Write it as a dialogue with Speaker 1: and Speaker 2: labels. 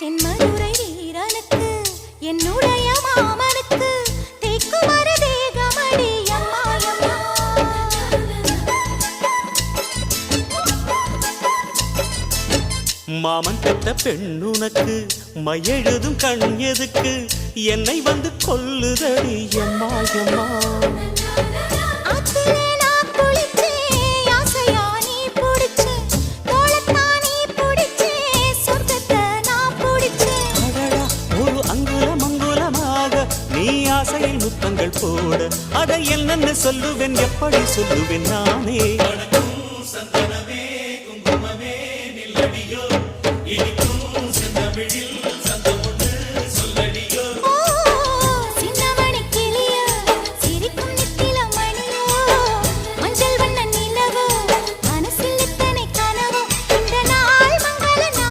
Speaker 1: தென்மதுரை வீரனுக்கு என்னுடைய மாமனுக்கு தேக்குமர தேகமடி அம்மா அம்மா.
Speaker 2: மாமன் பெற்ற பெண்ணுனக்கு மையெழுதும் கண் எதுக்கு என்னை வந்து கொல்லுதடி அம்மா அம்மா.
Speaker 1: ஆத்திலே நான் குளிச்சேன், ஆசையா நீ புடிச்சேன், தோளத்தான் நீ புடிச்சேன், சொர்க்கத்தை நான் புடிச்சேன்.
Speaker 2: அடடா, ஒரு அங்குலம் அங்குலமாக நீ ஆசையில் முத்தங்கள் போட, அதை என்னன்னு சொல்லுவேன், எப்படி சொல்லுவேன் நானே.